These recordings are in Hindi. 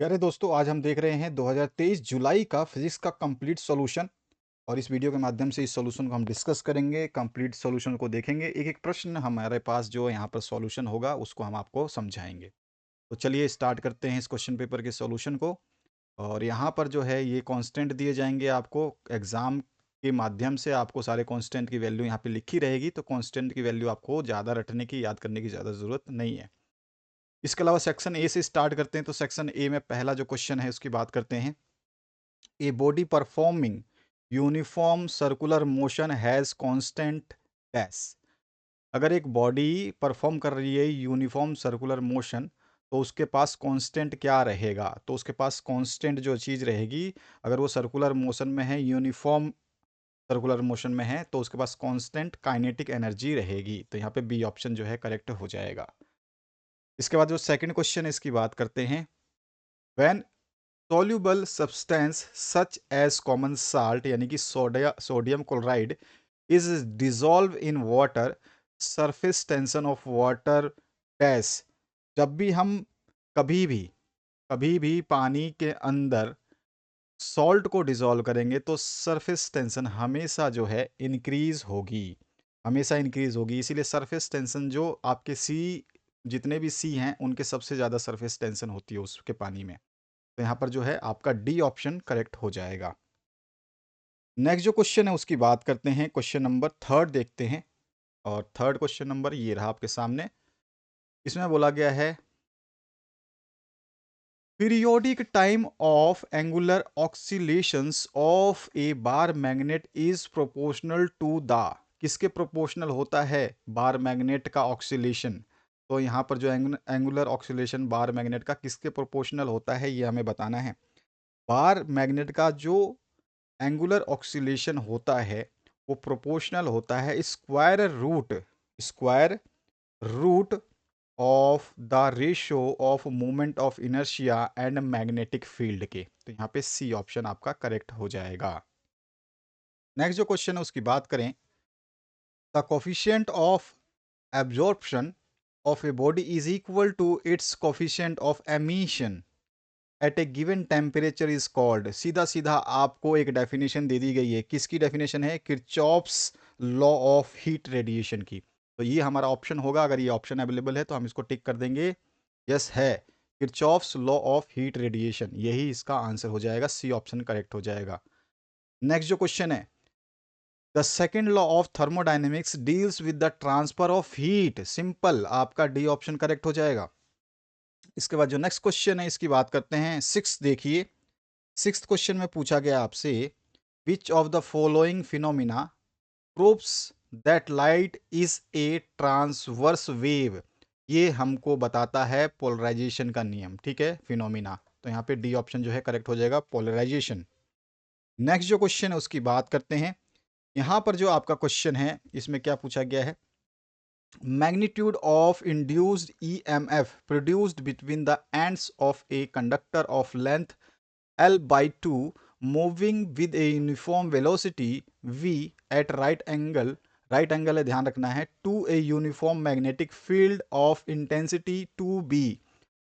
प्यारे दोस्तों, आज हम देख रहे हैं 2023 जुलाई का फिजिक्स का कंप्लीट सॉल्यूशन। और इस वीडियो के माध्यम से इस सॉल्यूशन को हम डिस्कस करेंगे, कंप्लीट सॉल्यूशन को देखेंगे। एक एक प्रश्न हमारे पास जो यहाँ पर सॉल्यूशन होगा उसको हम आपको समझाएंगे। तो चलिए स्टार्ट करते हैं इस क्वेश्चन पेपर के सॉल्यूशन को। और यहाँ पर जो है ये कांस्टेंट दिए जाएंगे आपको एग्जाम के माध्यम से। आपको सारे कांस्टेंट की वैल्यू यहाँ पे लिखी रहेगी, तो कांस्टेंट की वैल्यू आपको ज़्यादा रटने की, याद करने की ज़्यादा ज़रूरत नहीं है। इसके अलावा सेक्शन ए से स्टार्ट करते हैं। तो सेक्शन ए में पहला जो क्वेश्चन है उसकी बात करते हैं। A body performing uniform circular motion has constant dash. अगर एक बॉडी परफॉर्म कर रही है यूनिफॉर्म सर्कुलर मोशन, तो उसके पास कांस्टेंट क्या रहेगा? तो उसके पास कांस्टेंट जो चीज़ रहेगी, अगर वो सर्कुलर मोशन में है, यूनिफॉर्म सर्कुलर मोशन में है, तो उसके पास कांस्टेंट काइनेटिक एनर्जी रहेगी। तो यहाँ पे बी ऑप्शन जो है करेक्ट हो जाएगा। इसके बाद जो सेकंड क्वेश्चन है इसकी बात करते हैं। When soluble substance such as common salt यानी कि sodium chloride is dissolved in water, surface tension of water dash। जब भी हम कभी भी कभी भी पानी के अंदर सॉल्ट को डिसॉल्व करेंगे तो सरफेस टेंशन हमेशा जो है इंक्रीज होगी, हमेशा इंक्रीज होगी। इसीलिए सरफेस टेंशन जो आपके सी, जितने भी सी हैं उनके सबसे ज़्यादा सरफेस टेंशन होती है उसके पानी में। तो यहाँ पर जो है आपका डी ऑप्शन करेक्ट हो जाएगा। नेक्स्ट जो क्वेश्चन है उसकी बात करते हैं। क्वेश्चन नंबर थर्ड देखते हैं। और थर्ड क्वेश्चन नंबर ये रहा आपके सामने। इसमें बोला गया है periodic time of angular oscillations of a bar magnet is proportional to the. किसके प्रोपोर्शनल होता है बार मैग्नेट का ऑक्सीलेशन? तो यहाँ पर जो एंगुलर ऑक्सीलेशन बार मैग्नेट का किसके प्रोपोर्शनल होता है ये हमें बताना है। बार मैग्नेट का जो एंगुलर ऑक्सीलेशन होता है वो प्रोपोर्शनल होता है square root of the ratio of moment of inertia and magnetic field के। तो यहाँ पे सी ऑप्शन आपका करेक्ट हो जाएगा। नेक्स्ट जो क्वेश्चन है उसकी बात करें। The coefficient of absorption of a body is equal to its coefficient of emission at a given temperature is called. सीधा सीधा आपको एक डेफिनेशन दे दी गई है। किसकी डेफिनेशन है? Kirchhoff's law of heat radiation की। तो ये हमारा ऑप्शन होगा। अगर ये ऑप्शन अवेलेबल है तो हम इसको टिक कर देंगे, यस है। Kirchhoff's law of heat radiation, यही इसका आंसर हो जाएगा। सी ऑप्शन करेक्ट हो जाएगा। नेक्स्ट जो क्वेश्चन है, the second law of thermodynamics deals with the transfer of heat. Simple, आपका डी ऑप्शन करेक्ट हो जाएगा। इसके बाद जो नेक्स्ट क्वेश्चन है इसकी बात करते हैं। सिक्स देखिए, सिक्स्थ क्वेश्चन में पूछा गया आपसे, which of the following phenomena proves that light is a transverse wave. ये हमको बताता है पोलराइजेशन का नियम, ठीक है, फिनोमिना। तो यहाँ पे डी ऑप्शन जो है करेक्ट हो जाएगा, पोलराइजेशन। नेक्स्ट जो क्वेश्चन है उसकी बात करते हैं। यहाँ पर जो आपका क्वेश्चन है इसमें क्या पूछा गया है, magnitude of induced EMF produced between the ends of a conductor of length L by 2 moving with a uniform velocity V at right angle है, ध्यान रखना है, to a uniform magnetic field of intensity 2B।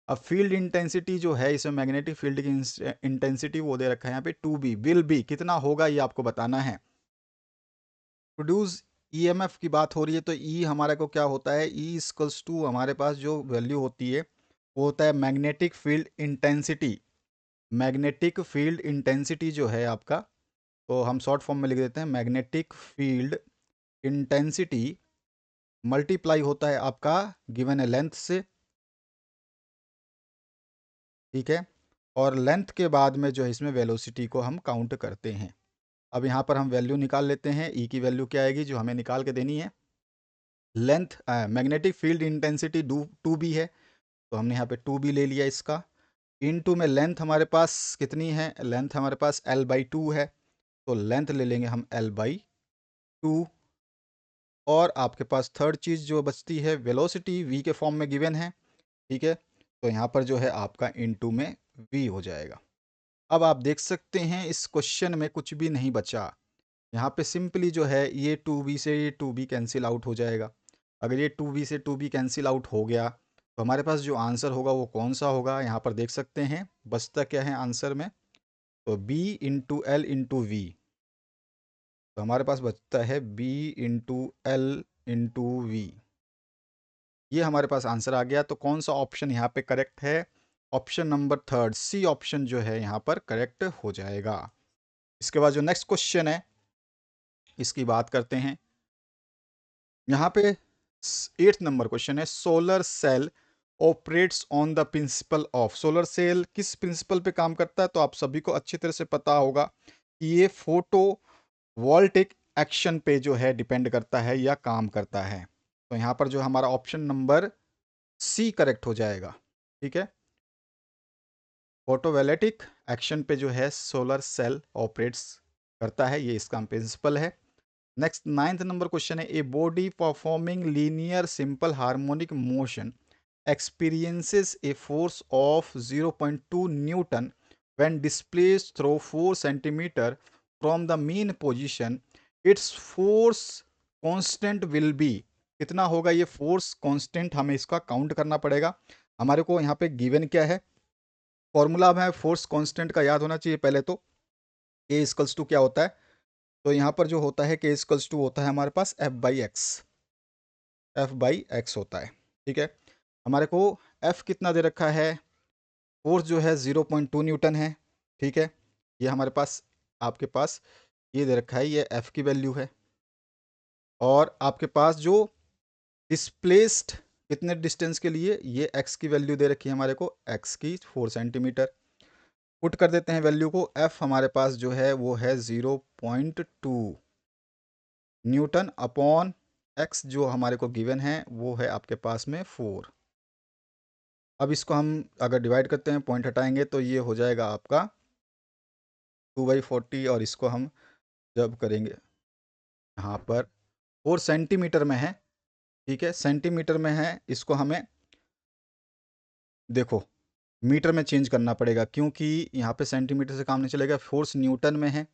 अब फील्ड इंटेंसिटी जो है इसमें, मैग्नेटिक फील्ड की इंटेंसिटी वो दे रखा है यहाँ पे 2B, विल बी कितना होगा ये आपको बताना है। प्रोड्यूस ईएमएफ की बात हो रही है तो ई हमारे को क्या होता है, ई इक्वल्स टू हमारे पास जो वैल्यू होती है वो होता है magnetic field intensity. Magnetic field intensity जो है आपका, तो हम शॉर्ट फॉर्म में लिख देते हैं मैग्नेटिक फील्ड इंटेंसिटी मल्टीप्लाई होता है आपका गिवन है लेंथ से, ठीक है। और लेंथ के बाद में जो है इसमें वेलोसिटी को हम काउंट करते हैं। अब यहाँ पर हम वैल्यू निकाल लेते हैं। ई की वैल्यू क्या आएगी जो हमें निकाल के देनी है, length magnetic field intensity 2B है, तो हमने यहाँ पे 2B ले लिया इसका। इनटू में लेंथ हमारे पास कितनी है, लेंथ हमारे पास L/2 है, तो लेंथ ले लेंगे हम L/2। और आपके पास थर्ड चीज़ जो बचती है, वेलोसिटी V के फॉर्म में गिवन है, ठीक है। तो यहाँ पर जो है आपका इनटू में V हो जाएगा। अब आप देख सकते हैं इस क्वेश्चन में कुछ भी नहीं बचा। यहाँ पे सिंपली जो है ये 2B से ये 2B कैंसिल आउट हो जाएगा। अगर ये 2B से 2B कैंसिल आउट हो गया तो हमारे पास जो आंसर होगा वो कौन सा होगा, यहाँ पर देख सकते हैं बचता क्या है आंसर में, तो B into L into V. तो हमारे पास बचता है B into L into V. ये हमारे पास आंसर आ गया। तो कौन सा ऑप्शन यहाँ पे करेक्ट है, option number third C option जो है यहाँ पर करेक्ट हो जाएगा। इसके बाद जो नेक्स्ट क्वेश्चन है इसकी बात करते हैं। यहाँ पे 8th नंबर क्वेश्चन है, solar cell operates on the principle of. Solar cell किस प्रिंसिपल पे काम करता है, तो आप सभी को अच्छी तरह से पता होगा कि ये फोटो वोल्टिक एक्शन पे जो है डिपेंड करता है या काम करता है। तो यहाँ पर जो हमारा ऑप्शन नंबर सी करेक्ट हो जाएगा। ठीक है, फोटोवोल्टिक एक्शन पे जो है सोलर सेल ऑपरेट्स करता है, ये इसका प्रिंसिपल है। नेक्स्ट 9th नंबर क्वेश्चन है, a body performing linear simple harmonic motion experiences a force of 0.2 Newton when displaced through 4 centimeter from the mean position. Its force constant will be, कितना होगा ये फोर्स कांस्टेंट, हमें इसका काउंट करना पड़ेगा। हमारे को यहाँ पे गिवन क्या है, फॉर्मूला हमें फोर्स कांस्टेंट का याद होना चाहिए पहले तो। ए इक्वल्स टू क्या होता है, तो यहाँ पर जो होता है के इक्वल्स टू होता है हमारे पास एफ बाई एक्स होता है। ठीक है, हमारे को एफ कितना दे रखा है, फोर्स जो है 0.2 न्यूटन है। ठीक है, ये हमारे पास आपके पास ये दे रखा है, ये एफ की वैल्यू है। और आपके पास जो डिस्प्लेस्ड कितने डिस्टेंस के लिए, ये एक्स की वैल्यू दे रखी है हमारे को, एक्स की 4 सेंटीमीटर। पुट कर देते हैं वैल्यू को, एफ हमारे पास जो है वो है 0.2 न्यूटन अपॉन एक्स जो हमारे को गिवन है वो है आपके पास में 4। अब इसको हम अगर डिवाइड करते हैं, पॉइंट हटाएंगे तो ये हो जाएगा आपका 2/40, और इसको हम जब करेंगे यहाँ पर 4 सेंटीमीटर में है। ठीक है, सेंटीमीटर में है, इसको हमें देखो मीटर में चेंज करना पड़ेगा, क्योंकि यहाँ पे सेंटीमीटर से काम नहीं चलेगा। फोर्स न्यूटन में है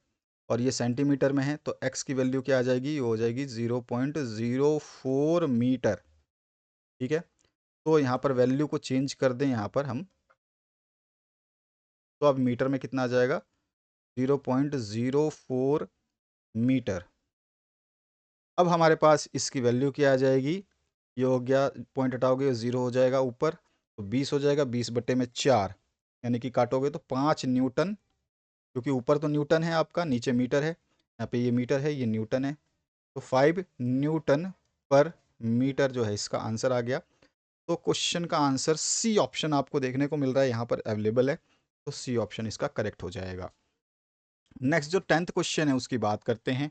और ये सेंटीमीटर में है, तो एक्स की वैल्यू क्या आ जाएगी, ये हो जाएगी 0.04 मीटर। ठीक है, तो यहाँ पर वैल्यू को चेंज कर दें यहाँ पर हम, तो अब मीटर में कितना आ जाएगा, 0.04 मीटर। अब हमारे पास इसकी वैल्यू क्या आ जाएगी, ये हो गया, पॉइंट हटाओगे 0 हो जाएगा ऊपर, तो 20 हो जाएगा, 20/4, यानी कि काटोगे तो 5 न्यूटन, क्योंकि ऊपर तो न्यूटन है आपका, नीचे मीटर है, यहाँ पे ये मीटर है, ये न्यूटन है, तो 5 न्यूटन पर मीटर जो है इसका आंसर आ गया। तो क्वेश्चन का आंसर सी ऑप्शन आपको देखने को मिल रहा है यहाँ पर अवेलेबल है, तो सी ऑप्शन इसका करेक्ट हो जाएगा। नेक्स्ट जो 10th क्वेश्चन है उसकी बात करते हैं।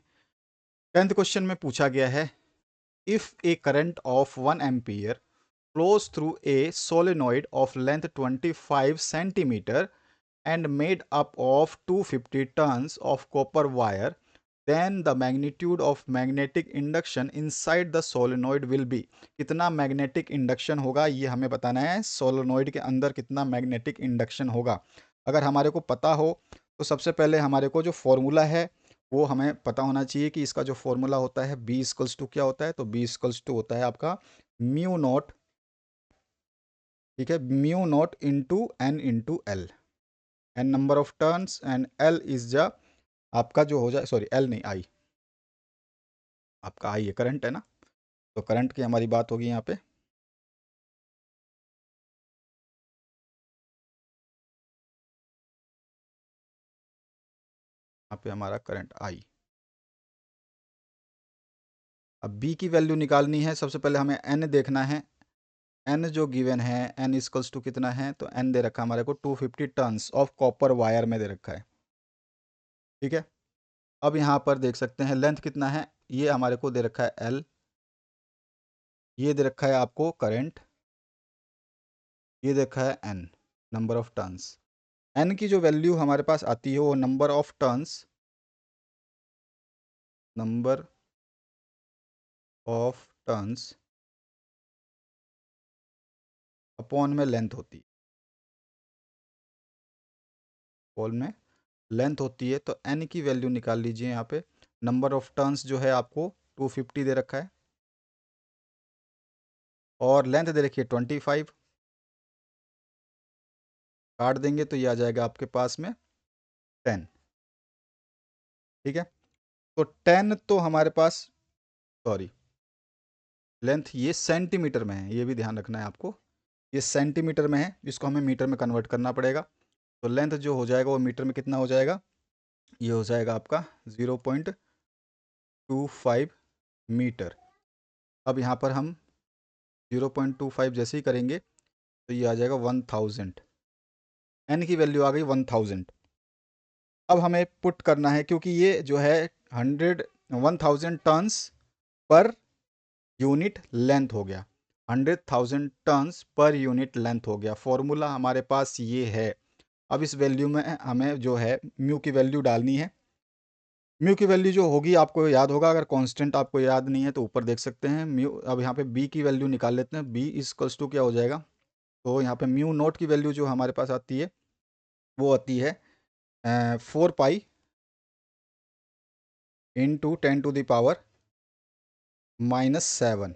10th क्वेश्चन में पूछा गया है, if A current of 1 ampere flows through a solenoid of length 25 centimeter and made up of 250 tons of copper wire, then the magnitude of magnetic induction inside the solenoid will be। कितना मैग्नेटिक इंडक्शन होगा ये हमें बताना है, सोलेनॉइड के अंदर कितना मैग्नेटिक इंडक्शन होगा। अगर हमारे को पता हो तो सबसे पहले हमारे को जो फॉर्मूला है वो हमें पता होना चाहिए कि इसका जो फॉर्मूला होता है बी इक्वल्स टू क्या होता है, तो बी इक्वल्स टू होता है आपका म्यू नॉट। ठीक है, mu naught into N into L, N number of turns and L is the आपका जो हो जाए, सॉरी एल नहीं आई, आपका आई है करंट है ना, तो करंट की हमारी बात होगी यहाँ पे। यहाँ पे हमारा करंट आई। अब बी की वैल्यू निकालनी है, सबसे पहले हमें एन देखना है। एन जो गिवन है, एन इक्वल्स टू कितना है, तो एन दे रखा है हमारे को 250 टन्स ऑफ कॉपर वायर में दे रखा है। ठीक है, अब यहाँ पर देख सकते हैं लेंथ कितना है, ये हमारे को दे रखा है एल, ये दे रखा है आपको करंट, ये देखा है N number of turns. N की जो वैल्यू हमारे पास आती है वो number of turns, number of turns upon में लेंथ होती है, अपॉन में लेंथ होती है। तो एन की वैल्यू निकाल लीजिए यहाँ पे, नंबर ऑफ टर्न्स जो है आपको 250 दे रखा है और लेंथ दे रखी है 25। काट देंगे तो ये आ जाएगा आपके पास में 10। ठीक है, तो 10 तो हमारे पास, सॉरी, लेंथ ये सेंटीमीटर में है, ये भी ध्यान रखना है आपको, ये सेंटीमीटर में है, इसको हमें मीटर में कन्वर्ट करना पड़ेगा। तो लेंथ जो हो जाएगा वो मीटर में कितना हो जाएगा, ये हो जाएगा आपका 0.25 मीटर। अब यहाँ पर हम 0.25 जैसे ही करेंगे तो ये आ जाएगा 1000, एन की वैल्यू आ गई 1000। अब हमें पुट करना है, क्योंकि ये जो है 1000 पर यूनिट लेंथ हो गया, 100,000 टन्स पर यूनिट लेंथ हो गया। फॉर्मूला हमारे पास ये है। अब इस वैल्यू में हमें जो है म्यू की वैल्यू डालनी है। म्यू की वैल्यू जो होगी आपको याद होगा, अगर कांस्टेंट आपको याद नहीं है तो ऊपर देख सकते हैं म्यू। अब यहाँ पे बी की वैल्यू निकाल लेते हैं, बी इक्वल्स टू क्या हो जाएगा, तो यहाँ पे म्यू नोट की वैल्यू जो हमारे पास आती है वो आती है 4 पाई इंटू 10⁻⁻7। 10⁻⁻7।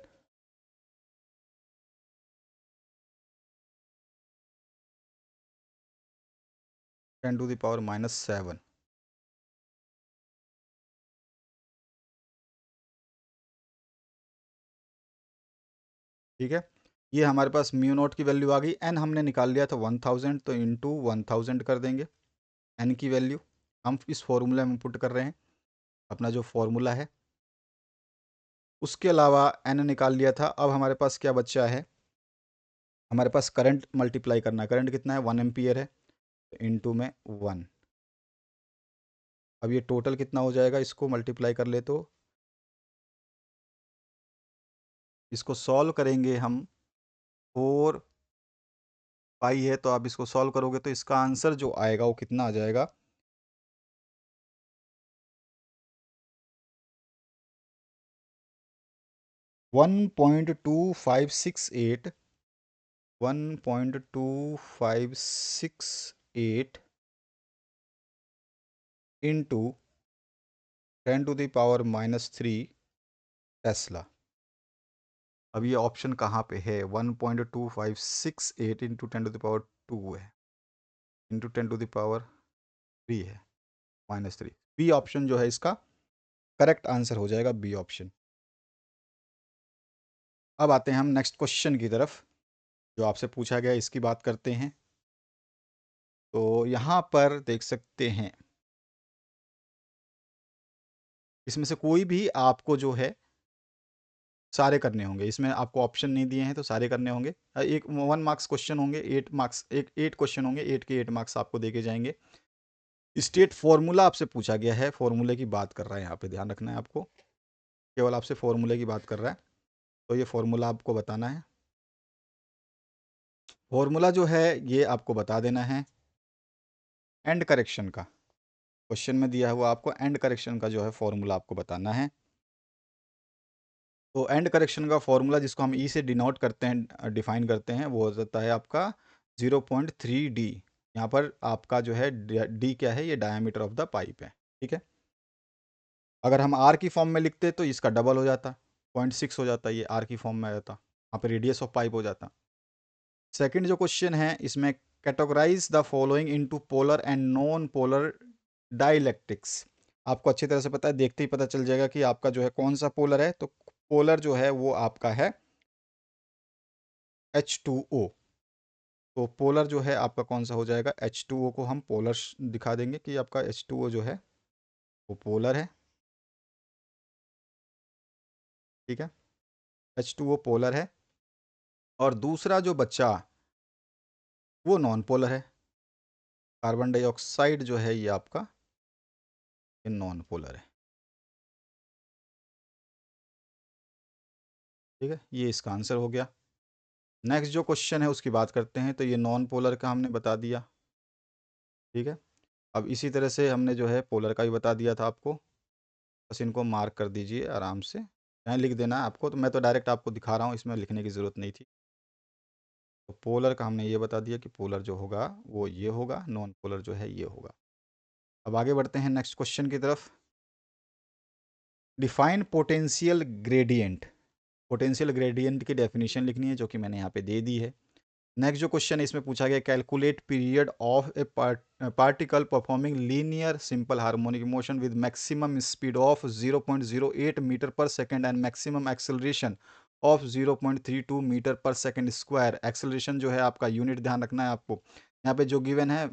ठीक है, ये हमारे पास म्यू नोट की वैल्यू आ गई। एन हमने निकाल लिया था 1000, तो इंटू 1000 कर देंगे एन की वैल्यू। हम इस फॉर्मूले में पुट कर रहे हैं अपना जो फॉर्मूला है। उसके अलावा एन निकाल लिया था, अब हमारे पास क्या बचा है, हमारे पास करंट मल्टीप्लाई करना है। करंट कितना है, 1 एम्पियर है, तो इंटू में 1। अब ये टोटल कितना हो जाएगा, इसको मल्टीप्लाई कर ले तो इसको सॉल्व करेंगे हम। 4 पाई है, तो आप इसको सॉल्व करोगे तो इसका आंसर जो आएगा वो कितना आ जाएगा, 1.2568, 1.2568 इंटू 10⁻³ टेस्ला। अब ये ऑप्शन कहाँ पे है, 1.2568 इंटू 10⁻² है, इंटू 10⁻³ है, -3। बी ऑप्शन जो है इसका करेक्ट आंसर हो जाएगा, बी ऑप्शन। अब आते हैं हम नेक्स्ट क्वेश्चन की तरफ जो आपसे पूछा गया, इसकी बात करते हैं। तो यहाँ पर देख सकते हैं, इसमें से कोई भी आपको जो है सारे करने होंगे। इसमें आपको ऑप्शन नहीं दिए हैं तो सारे करने होंगे। एक 1 मार्क्स क्वेश्चन होंगे, 8 मार्क्स, 8 क्वेश्चन होंगे, 8 के 8 मार्क्स आपको देके जाएंगे। स्टेट फॉर्मूला आपसे पूछा गया है, फॉर्मूले की बात कर रहा है यहाँ पे, ध्यान रखना है आपको, केवल आपसे फॉर्मूले की बात कर रहा है। तो ये फॉर्मूला आपको बताना है। फॉर्मूला जो है ये आपको बता देना है एंड करेक्शन का। क्वेश्चन में दिया हुआ आपको एंड करेक्शन का जो है फॉर्मूला आपको बताना है। तो एंड करेक्शन का फॉर्मूला जिसको हम ई से डिनोट करते हैं, डिफाइन करते हैं, वो हो जाता है आपका 0.3D। यहाँ पर आपका जो है डी क्या है, ये डायमीटर ऑफ द पाइप है। ठीक है, अगर हम आर की फॉर्म में लिखते तो इसका डबल हो जाता, 0.6 हो जाता, ये आर की फॉर्म में आ जाता, यहाँ पर रेडियस ऑफ पाइप हो जाता। सेकंड जो क्वेश्चन है इसमें, categorize the following into polar and non polar dielectrics. आपको अच्छी तरह से पता है, देखते ही पता चल जाएगा कि आपका जो है कौन सा पोलर है। तो पोलर जो है वो आपका है H2O। तो पोलर जो है आपका कौन सा हो जाएगा, H2O को हम पोलर दिखा देंगे कि आपका H2O जो है वो पोलर है। ठीक है, H2O पोलर है। और दूसरा जो बच्चा वो नॉन पोलर है, कार्बन डाइऑक्साइड जो है ये आपका ये नॉन पोलर है। ठीक है, ये इसका आंसर हो गया। नेक्स्ट जो क्वेश्चन है उसकी बात करते हैं। तो ये नॉन पोलर का हमने बता दिया। ठीक है, अब इसी तरह से हमने जो है पोलर का भी बता दिया था आपको। बस इनको मार्क कर दीजिए आराम से, यहाँ लिख देना है आपको। तो मैं तो डायरेक्ट आपको दिखा रहा हूँ, इसमें लिखने की ज़रूरत नहीं थी। तो पोलर का हमने ये बता दिया कि पोलर जो होगा वो ये होगा, नॉन पोलर जो है ये होगा। अब आगे बढ़ते हैं नेक्स्ट क्वेश्चन की तरफ। Define potential gradient. Potential gradient की डेफिनेशन लिखनी है जो कि मैंने यहाँ पे दे दी है। नेक्स्ट जो क्वेश्चन है इसमें पूछा गया, calculate period of a particle performing linear simple harmonic motion with maximum speed of 0.08 metre per second and maximum acceleration of 0.32 metre per second square. Acceleration जो है आपका यूनिट ध्यान रखना है आपको, यहाँ पे जो गिवन है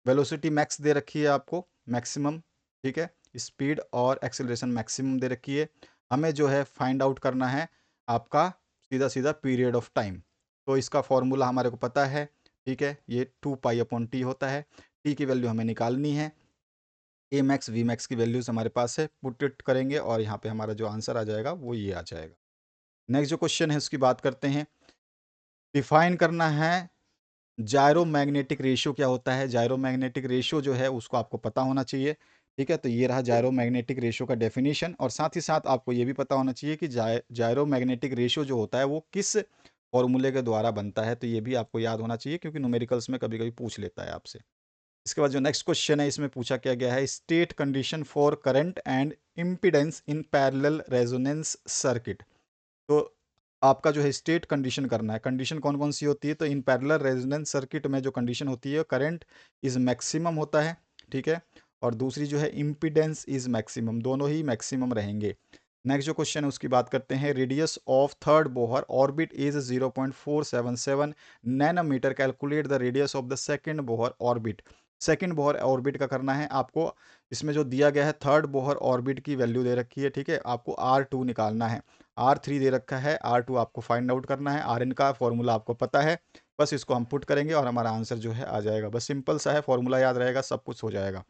वेलोसिटी मैक्स दे रखी है आपको, मैक्सिमम, ठीक है, स्पीड और एक्सेलरेशन मैक्सिमम दे रखी है। हमें जो है फाइंड आउट करना है आपका सीधा सीधा पीरियड ऑफ टाइम। तो इसका फॉर्मूला हमारे को पता है, ठीक है, ये 2 पाई/t होता है। टी की वैल्यू हमें निकालनी है, ए मैक्स वी मैक्स की वैल्यूज हमारे पास है, पुट इट करेंगे और यहाँ पे हमारा जो आंसर आ जाएगा वो ये आ जाएगा। नेक्स्ट जो क्वेश्चन है उसकी बात करते हैं। डिफाइन करना है जायरोमैग्नेटिक रेशियो क्या होता है। जायरोमैग्नेटिक रेशियो जो है उसको आपको पता होना चाहिए, ठीक है। तो ये रहा जायरोमैग्नेटिक रेशियो का डेफिनेशन, और साथ ही साथ आपको ये भी पता होना चाहिए कि जायरोमैग्नेटिक रेशियो जो होता है वो किस फॉर्मूले के द्वारा बनता है। तो ये भी आपको याद होना चाहिए क्योंकि न्यूमेरिकल्स में कभी कभी पूछ लेता है आपसे। इसके बाद जो नेक्स्ट क्वेश्चन है इसमें पूछा क्या गया है, state condition for current and impedance in parallel resonance circuit. तो आपका जो है स्टेट कंडीशन करना है। कंडीशन कौन कौन सी होती है, तो इन पैरेलल रेजोनेंस सर्किट में जो कंडीशन होती है करंट इज मैक्सिमम होता है, ठीक है, और दूसरी जो है इम्पीडेंस इज मैक्सिमम, दोनों ही मैक्सिमम रहेंगे। नेक्स्ट जो क्वेश्चन है उसकी बात करते हैं, radius of third Bohr orbit is 0.477 nanometre, calculate the radius of the second Bohr orbit. Second Bohr orbit का करना है आपको, इसमें जो दिया गया है थर्ड बोहर ऑर्बिट की वैल्यू दे रखी है, ठीक है, आपको R2 निकालना है, R3 दे रखा है, R2 आपको फाइंड आउट करना है, Rn का फॉर्मूला आपको पता है, बस इसको हम पुट करेंगे और हमारा आंसर जो है आ जाएगा। बस सिंपल सा है, फॉर्मूला याद रहेगा, सब कुछ हो जाएगा।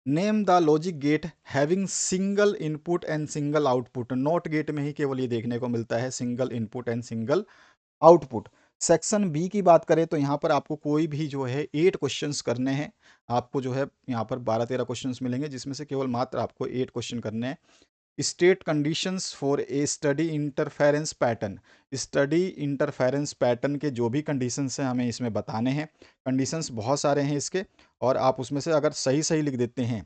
Name the logic gate having single input and single output. Not gate में ही केवल ये देखने को मिलता है single input and single output. Section B की बात करें तो यहाँ पर आपको कोई भी जो है 8 क्वेश्चंस करने हैं। आपको जो है यहाँ पर 12-13 क्वेश्चंस मिलेंगे जिसमें से केवल मात्र आपको 8 क्वेश्चन करने हैं। State conditions for a study interference pattern. Study interference pattern के जो भी कंडीशंस हैं हमें इसमें बताने हैं। कंडीशंस बहुत सारे हैं इसके, और आप उसमें से अगर सही सही लिख देते हैं,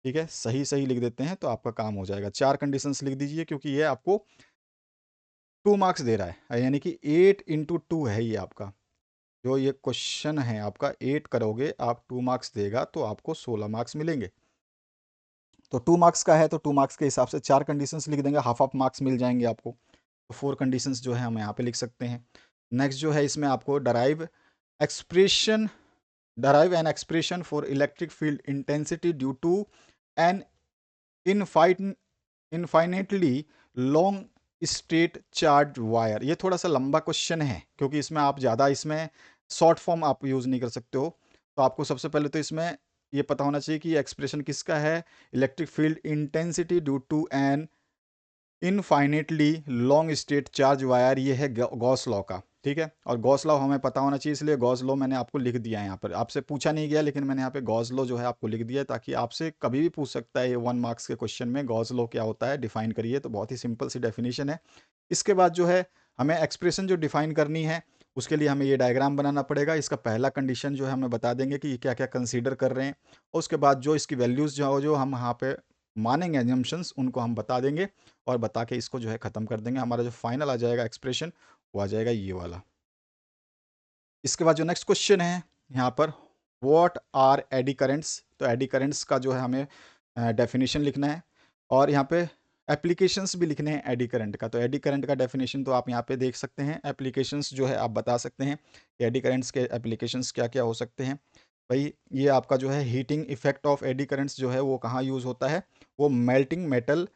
ठीक है, सही सही लिख देते हैं तो आपका काम हो जाएगा। 4 कंडीशंस लिख दीजिए क्योंकि ये आपको 2 मार्क्स दे रहा है, यानी कि 8 × 2 है ये आपका। जो ये क्वेश्चन है आपका 8 करोगे आप 2 मार्क्स देगा तो आपको 16 मार्क्स मिलेंगे। तो 2 मार्क्स का है तो 2 मार्क्स के हिसाब से 4 कंडीशंस लिख देंगे, हाफ ऑफ मार्क्स मिल जाएंगे आपको। तो 4 कंडीशंस जो है हम यहाँ पे लिख सकते हैं। नेक्स्ट जो है इसमें आपको expression derive an expression for electric field intensity due to an infinitely long straight charge wire. ये थोड़ा सा लंबा क्वेश्चन है क्योंकि इसमें आप ज़्यादा इसमें शॉर्ट फॉर्म आप यूज़ नहीं कर सकते हो। तो आपको सबसे पहले तो इसमें ये पता होना चाहिए कि एक्सप्रेशन किसका है, electric field intensity due to an infinitely long straight charge wire, ये है गॉस लॉ का, ठीक है। और गॉस लॉ हमें पता होना चाहिए, इसलिए गॉस लॉ मैंने आपको लिख दिया है यहाँ पर। आपसे पूछा नहीं गया लेकिन मैंने यहाँ पे गॉस लॉ जो है आपको लिख दिया है, ताकि आपसे कभी भी पूछ सकता है ये 1 मार्क्स के क्वेश्चन में गॉस लॉ क्या होता है, डिफाइन करिए। तो बहुत ही सिंपल सी डेफिनेशन है। इसके बाद जो है हमें एक्सप्रेशन जो डिफाइन करनी है उसके लिए हमें ये डायग्राम बनाना पड़ेगा। इसका पहला कंडीशन जो है हमें बता देंगे कि ये क्या क्या कंसीडर कर रहे हैं, और उसके बाद जो इसकी वैल्यूज़ जो हम यहाँ पे मानेंगे एजम्पशंस उनको हम बता देंगे, और बता के इसको जो है ख़त्म कर देंगे। हमारा जो फाइनल आ जाएगा एक्सप्रेशन वो आ जाएगा ये वाला। इसके बाद जो नेक्स्ट क्वेश्चन है यहाँ पर, व्हाट आर एडी करेंट्स। तो एडी करेंट्स का जो है हमें डेफिनेशन लिखना है, और यहाँ पे एप्लीकेशंस भी लिखने हैं एडी करंट का। तो एडी करंट का डेफिनेशन तो आप यहाँ पे देख सकते हैं, एप्लीकेशंस जो है आप बता सकते हैं कि एडी करंट्स के एप्लीकेशंस क्या क्या हो सकते हैं। भाई ये आपका जो है heating effect of eddy currents जो है वो कहाँ यूज़ होता है, वो मेल्टिंग मेटल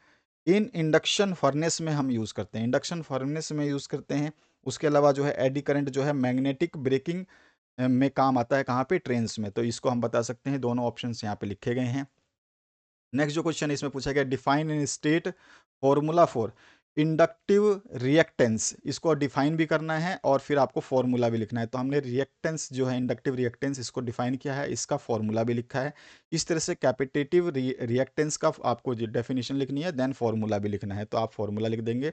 इन इंडक्शन फर्नेस में हम यूज़ करते हैं, इंडक्शन फर्नेस में यूज़ करते हैं। उसके अलावा जो है एडी करंट जो है मैग्नेटिक ब्रेकिंग में काम आता है, कहाँ पे, ट्रेन्स में। तो इसको हम बता सकते हैं, दोनों ऑप्शंस यहाँ पे लिखे गए हैं। नेक्स्ट जो क्वेश्चन इसमें पूछा गया, define in state formula for inductive reactance. इसको डिफाइन भी करना है और फिर आपको फॉर्मूला भी लिखना है। तो हमने रिएक्टेंस जो है इंडक्टिव रिएक्टेंस इसको डिफाइन किया है, इसका फॉर्मूला भी लिखा है। इस तरह से कैपेसिटिव रिएक्टेंस का आपको डेफिनेशन लिखनी है, देन फॉर्मूला भी लिखना है। तो आप फॉर्मूला लिख देंगे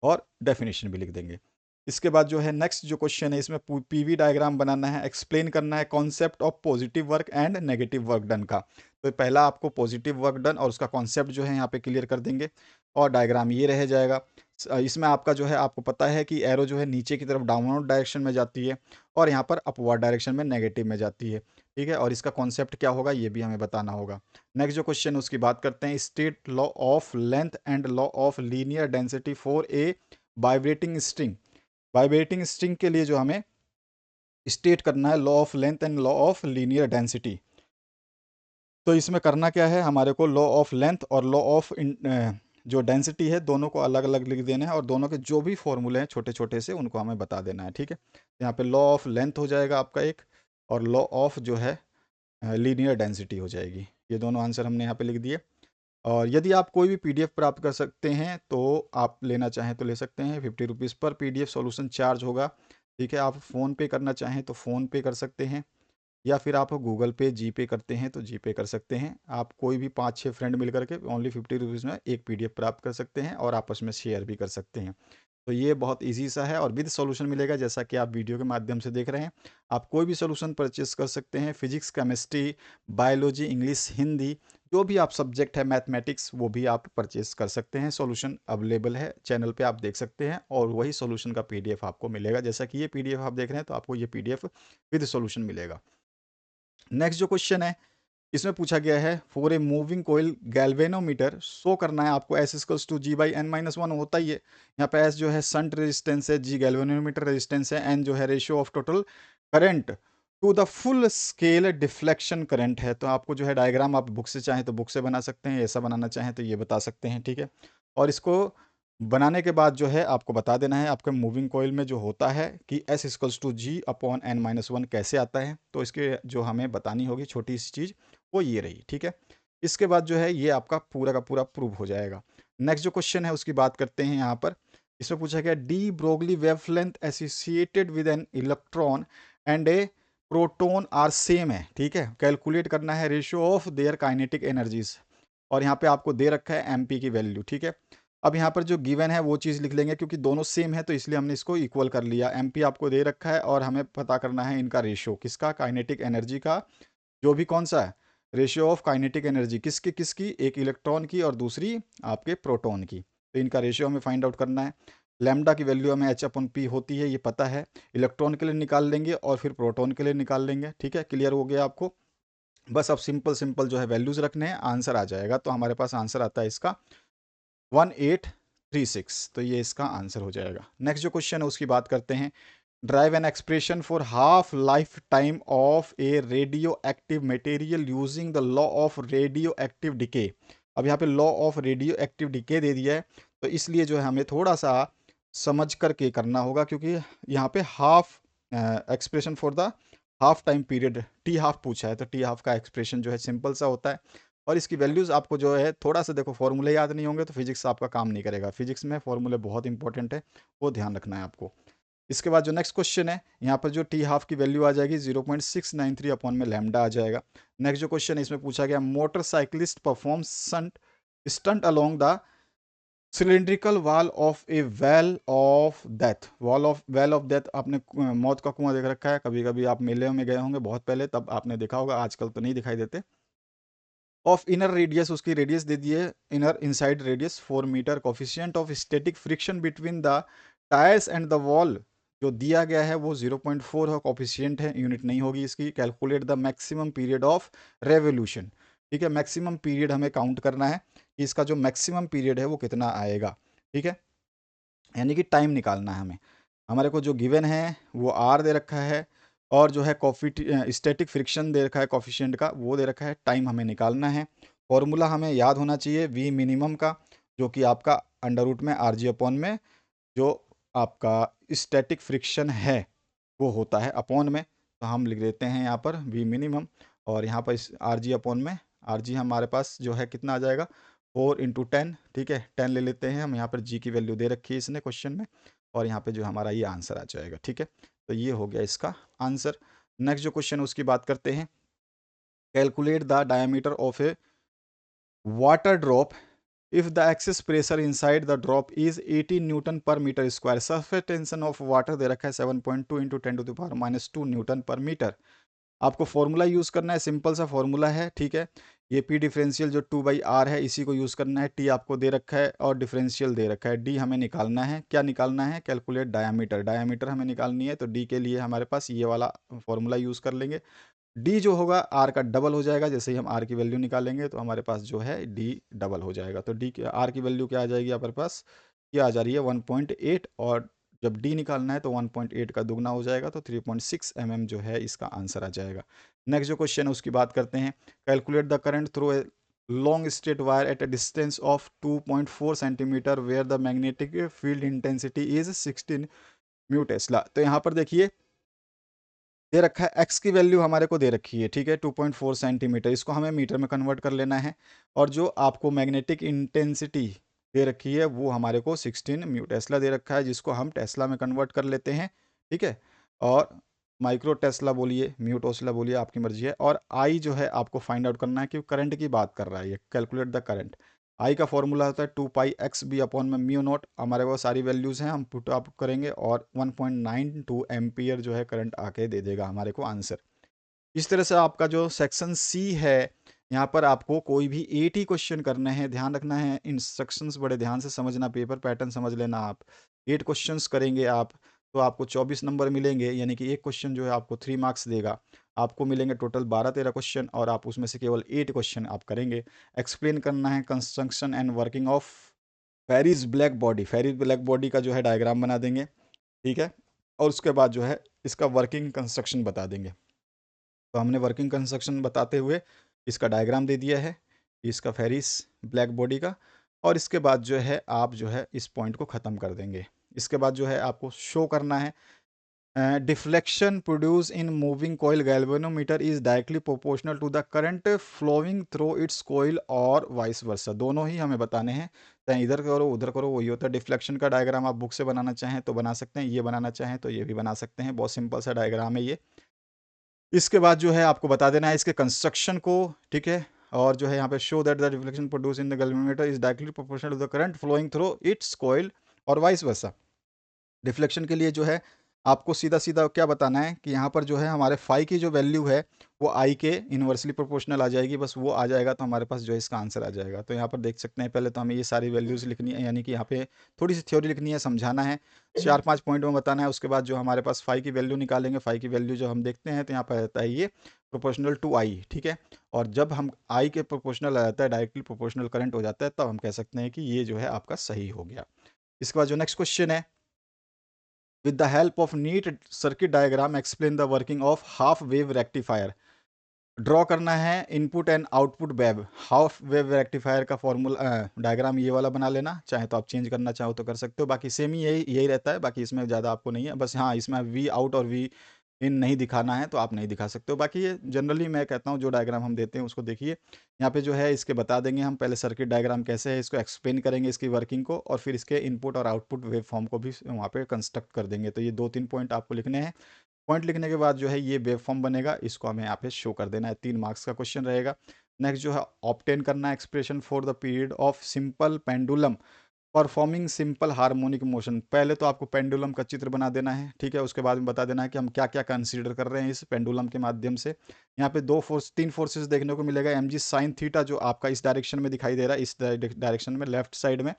और डेफिनेशन भी लिख देंगे। इसके बाद जो है नेक्स्ट जो क्वेश्चन है इसमें पीवी डायग्राम बनाना है, एक्सप्लेन करना है concept of positive work and negative work done का। तो पहला आपको पॉजिटिव वर्क डन और उसका कॉन्सेप्ट जो है यहाँ पे क्लियर कर देंगे, और डायग्राम ये रह जाएगा। इसमें आपका जो है, आपको पता है कि एरो जो है नीचे की तरफ डाउनवर्ड डायरेक्शन में जाती है और यहाँ पर अपवर्ड डायरेक्शन में नेगेटिव में जाती है, ठीक है। और इसका कॉन्सेप्ट क्या होगा ये भी हमें बताना होगा। नेक्स्ट जो क्वेश्चन उसकी बात करते हैं, state law of length and law of linear density for a vibrating string. Vibrating string के लिए जो हमें स्टेट करना है, law of length and law of linear density. तो इसमें करना क्या है, हमारे को लॉ ऑफ लेंथ और लॉ ऑफ जो डेंसिटी है दोनों को अलग अलग लिख देना है और दोनों के जो भी फॉर्मूले हैं छोटे छोटे से उनको हमें बता देना है, ठीक है। यहाँ पे लॉ ऑफ लेंथ हो जाएगा आपका एक, और लॉ ऑफ जो है लीनियर डेंसिटी हो जाएगी। ये दोनों आंसर हमने यहाँ पे लिख दिए। और यदि आप कोई भी पीडीएफ प्राप्त कर सकते हैं तो आप लेना चाहें तो ले सकते हैं, 50 रुपीज़ पर पीडीएफ सॉल्यूशन चार्ज होगा, ठीक है। आप फ़ोन पे करना चाहें तो फ़ोन पे कर सकते हैं, या फिर आप गूगल पे जी पे करते हैं तो जी पे कर सकते हैं। आप कोई भी 5-6 फ्रेंड मिल करके ओनली 50 रुपीज़ में एक पीडीएफ प्राप्त कर सकते हैं और आपस में शेयर भी कर सकते हैं। तो ये बहुत इजी सा है और विद सॉल्यूशन मिलेगा, जैसा कि आप वीडियो के माध्यम से देख रहे हैं। आप कोई भी सॉल्यूशन परचेस कर सकते हैं, physics, chemistry, biology, English, Hindi, जो भी आप सब्जेक्ट है, मैथमेटिक्स, वो भी आप परचेस कर सकते हैं। सॉल्यूशन अवेलेबल है चैनल पे, आप देख सकते हैं और वही सॉल्यूशन का पीडीएफ आपको मिलेगा। जैसा कि ये पीडीएफ आप देख रहे हैं तो आपको ये पीडीएफ विद सॉल्यूशन मिलेगा। नेक्स्ट जो क्वेश्चन है इसमें पूछा गया है, for a moving coil galvanometer show करना है आपको S equals to G by N minus one होता ही है। यहाँ पे एस जो है संट रेजिस्टेंस है, जी गैल्वेनोमीटर रेजिस्टेंस है, एन जो है ratio of total current to the full scale deflection current है। तो आपको जो है डायग्राम आप बुक से चाहें तो बुक से बना सकते हैं, ऐसा बनाना चाहें तो ये बता सकते हैं, ठीक है। और इसको बनाने के बाद जो है आपको बता देना है आपके मूविंग कोयल में जो होता है कि S equals to G upon N minus one कैसे आता है। तो इसके जो हमें बतानी होगी छोटी सी चीज़ वो ये रही, ठीक है। इसके बाद जो है ये आपका पूरा का पूरा प्रूव हो जाएगा। नेक्स्ट जो क्वेश्चन है उसकी बात करते हैं यहाँ पर। इसमें पूछा गया, de Broglie wavelength associated with an electron and a proton are same है, ठीक है। कैलकुलेट करना है ratio of their kinetic energies, और यहाँ पे आपको दे रखा है एमपी की वैल्यू, ठीक है। अब यहाँ पर जो गिवन है वो चीज़ लिख लेंगे, क्योंकि दोनों सेम है तो इसलिए हमने इसको इक्वल कर लिया। एमपी आपको दे रखा है और हमें पता करना है इनका रेशियो, किसका, काइनेटिक एनर्जी का, जो भी कौन सा है, रेशियो ऑफ काइनेटिक एनर्जी किसकी किसकी, एक इलेक्ट्रॉन की और दूसरी आपके प्रोटॉन की। तो इनका रेशियो हमें फाइंड आउट करना है। लैम्डा की वैल्यू हमें एच अपन पी होती है, ये पता है। इलेक्ट्रॉन के लिए निकाल लेंगे और फिर प्रोटॉन के लिए निकाल लेंगे, ठीक है। क्लियर हो गया आपको। बस अब सिंपल सिंपल जो है वैल्यूज रखने हैं, आंसर आ जाएगा। तो हमारे पास आंसर आता है इसका 1836, तो ये इसका आंसर हो जाएगा। नेक्स्ट जो क्वेश्चन है उसकी बात करते हैं, derive an expression for half life time of a radioactive material using the law of radioactive decay. अब यहाँ पे law of radioactive decay दे दिया है, तो इसलिए जो है हमें थोड़ा सा समझ करके करना होगा, क्योंकि यहाँ पे half expression for the half time period T half पूछा है, तो टी हाफ का एक्सप्रेशन जो है सिंपल सा होता है। और इसकी वैल्यूज़ आपको जो है थोड़ा सा देखो, फॉर्मूले याद नहीं होंगे तो फिजिक्स आपका काम नहीं करेगा। फिजिक्स में फॉर्मूले बहुत इंपॉर्टेंट है, वो ध्यान रखना है आपको। इसके बाद जो नेक्स्ट क्वेश्चन है, यहाँ पर जो टी हाफ की वैल्यू आ जाएगी 0.693 अपॉन में लैम्डा आ जाएगा। नेक्स्ट जो क्वेश्चन है इसमें पूछा गया, motorcyclist perform stunt along the cylindrical wall of A well of death. Well of death, आपने मौत का कुआं देख रखा है, कभी कभी आप मेले में गए होंगे बहुत पहले, तब आपने देखा होगा, आजकल तो नहीं दिखाई देते। ऑफ इनर रेडियस, उसकी रेडियस दे दी है, inner inside radius 4 metre. Coefficient of static friction between the tyres and the wall जो दिया गया है वो 0.4 है, कोफिशिएंट है, यूनिट नहीं होगी इसकी। Calculate the maximum period of revolution, ठीक है। मैक्सिमम पीरियड हमें काउंट करना है कि इसका जो मैक्सिमम पीरियड है वो कितना आएगा, ठीक है। यानी कि टाइम निकालना है हमें। हमारे को जो गिवन है वो आर दे रखा है, और जो है स्टैटिक फ्रिक्शन दे रखा है कॉफिशिएंट का, वो दे रखा है। टाइम हमें निकालना है। फॉर्मूला हमें याद होना चाहिए वी मिनिमम का, जो कि आपका अंडर रूट में आर जी अपॉन में जो आपका स्टैटिक फ्रिक्शन है वो होता है अपॉन में। तो हम लिख देते हैं यहाँ पर वी मिनिमम, और यहाँ पर इस आर जी अपॉन में, आर जी हमारे पास जो है कितना आ जाएगा 4 × 10, ठीक है। 10 ले लेते हैं हम, यहाँ पर जी की वैल्यू दे रखी है इसने क्वेश्चन में, और यहाँ पे जो हमारा ये आंसर आ जाएगा, ठीक है। तो ये हो गया इसका आंसर। नेक्स्ट जो क्वेश्चन है उसकी बात करते हैं, calculate the diameter of a water drop if the excess pressure inside the drop is 80 newton per metre square. Surface tension of water दे रखा है 7.2 × 10⁻⁻² न्यूटन पर मीटर। आपको फॉर्मूला यूज करना है, सिंपल सा फॉर्मूला है, ठीक है। ये पी डिफरेंशियल जो 2/r है इसी को यूज़ करना है। टी आपको दे रखा है और डिफरेंशियल दे रखा है। डी हमें निकालना है, क्या निकालना है? कैलकुलेट डायामीटर, डायामीटर हमें निकालनी है। तो डी के लिए हमारे पास ये वाला फॉर्मूला यूज़ कर लेंगे। डी जो होगा आर का डबल हो जाएगा। जैसे ही हम आर की वैल्यू निकालेंगे तो हमारे पास जो है डी डबल हो जाएगा। तो डी आर की वैल्यू क्या आ जाएगी हमारे पास? क्या आ जा रही है 1.8, और जब डी निकालना है तो 1.8 का दुगना हो जाएगा, तो 3.6 mm जो है इसका आंसर आ जाएगा। नेक्स्ट जो क्वेश्चन है उसकी बात करते हैं। Calculate the current through a long straight wire at a distance of 2.4 centimetre where the magnetic field intensity is 16 mu tesla. तो यहाँ पर देखिए दे रखा है एक्स की वैल्यू हमारे को दे रखी है, ठीक है, 2.4 सेंटीमीटर। इसको हमें मीटर में कन्वर्ट कर लेना है। और जो आपको मैग्नेटिक इंटेंसिटी दे रखी है वो हमारे को 16 म्यू टेस्ला दे रखा है, जिसको हम टेस्ला में कन्वर्ट कर लेते हैं, ठीक है। और माइक्रो टेस्ला बोलिए, म्यू टेस्ला बोलिए, आपकी मर्जी है। और आई जो है आपको फाइंड आउट करना है कि करंट की बात कर रहा है ये। कैलकुलेट द करंट, आई का फॉर्मूला होता है 2πx अपॉन में म्यू नॉट। हमारे पास सारी वैल्यूज़ हैं, हम पुट अप करेंगे और 1.92 एम्पियर जो है करंट आके दे देगा हमारे को आंसर। इस तरह से आपका जो सेक्शन सी है, यहाँ पर आपको कोई भी 8 ही क्वेश्चन करने हैं। ध्यान रखना है, इंस्ट्रक्शंस बड़े ध्यान से समझना, पेपर पैटर्न समझ लेना। आप 8 क्वेश्चंस करेंगे आप, तो आपको 24 नंबर मिलेंगे, यानी कि एक क्वेश्चन जो है आपको 3 मार्क्स देगा। आपको मिलेंगे टोटल 12-13 क्वेश्चन, और आप उसमें से केवल 8 क्वेश्चन आप करेंगे। एक्सप्लेन करना है construction and working of Ferry's black body. Ferry's black body का जो है डायग्राम बना देंगे, ठीक है। और उसके बाद जो है इसका वर्किंग कंस्ट्रक्शन बता देंगे। तो हमने वर्किंग कंस्ट्रक्शन बताते हुए इसका डायग्राम दे दिया है, इसका फेरिस ब्लैक बॉडी का। और इसके बाद जो है आप जो है इस पॉइंट को ख़त्म कर देंगे। इसके बाद जो है आपको शो करना है deflection produced in moving coil galvanometer is directly proportional to the current flowing through its coil और वाइस वर्सा। दोनों ही हमें बताने हैं, चाहे इधर करो उधर करो वही होता है। डिफ्लेक्शन का डायग्राम आप बुक से बनाना चाहें तो बना सकते हैं, ये बनाना चाहें तो ये भी बना सकते हैं। बहुत सिंपल सा डायग्राम है ये। इसके बाद जो है आपको बता देना है इसके कंस्ट्रक्शन को, ठीक है। और जो है यहाँ पे show that the reflection produce in the galvanometer is directly proportional to the current flowing through its coil और वाइस वर्सा। डिफ्लेक्शन के लिए जो है आपको सीधा सीधा क्या बताना है कि यहाँ पर जो है हमारे फाई की जो वैल्यू है वो आई के इन्वर्सली प्रोपोर्शनल आ जाएगी। बस वो आ जाएगा तो हमारे पास जो है इसका आंसर आ जाएगा। तो यहाँ पर देख सकते हैं, पहले तो हमें ये सारी वैल्यूज़ लिखनी है, यानी कि यहाँ पे थोड़ी सी थ्योरी लिखनी है, समझाना है, 4-5 पॉइंट में बताना है। उसके बाद जो हमारे पास फाई की वैल्यू निकालेंगे, फाई की वैल्यू जो हम देखते हैं तो यहाँ पर रहता है ये प्रोपोर्शनल टू आई, ठीक है। और जब हम आई के प्रोपोर्शनल आ जाता है, डायरेक्टली प्रोपोर्शनल करंट हो जाता है, तब हम कह सकते हैं कि ये जो है आपका सही हो गया। इसके बाद जो नेक्स्ट क्वेश्चन है, with the help of neat circuit diagram explain the working of half wave rectifier। Draw करना है input and output wave, half wave rectifier का फॉर्मूला डायग्राम ये वाला बना लेना। चाहे तो आप चेंज करना चाहो तो कर सकते हो, बाकी सेम ही यही रहता है। बाकी इसमें ज़्यादा आपको नहीं है, बस हाँ इसमें वी आउट और वी इन नहीं दिखाना है तो आप नहीं दिखा सकते हो। बाकी ये जनरली मैं कहता हूँ जो डायग्राम हम देते हैं उसको देखिए। यहाँ पे जो है इसके बता देंगे हम पहले सर्किट डायग्राम कैसे है, इसको एक्सप्लेन करेंगे इसकी वर्किंग को, और फिर इसके इनपुट और आउटपुट वेव फॉर्म को भी वहाँ पे कंस्ट्रक्ट कर देंगे। तो ये 2-3 पॉइंट आपको लिखने हैं। पॉइंट लिखने के बाद जो है ये वेव फॉर्म बनेगा, इसको हमें यहाँ पे शो कर देना है। 3 मार्क्स का क्वेश्चन रहेगा। नेक्स्ट जो है ऑब्टेन करना है expression for the period of simple pendulum performing simple harmonic motion. पहले तो आपको पेंडुलम का चित्र बना देना है, ठीक है। उसके बाद में बता देना है कि हम क्या क्या कंसीडर कर रहे हैं इस पेंडुलम के माध्यम से। यहाँ पे 3 फोर्सेस देखने को मिलेगा। एम जी साइन थीटा जो आपका इस डायरेक्शन में दिखाई दे रहा है, इस डायरेक्शन में लेफ्ट साइड में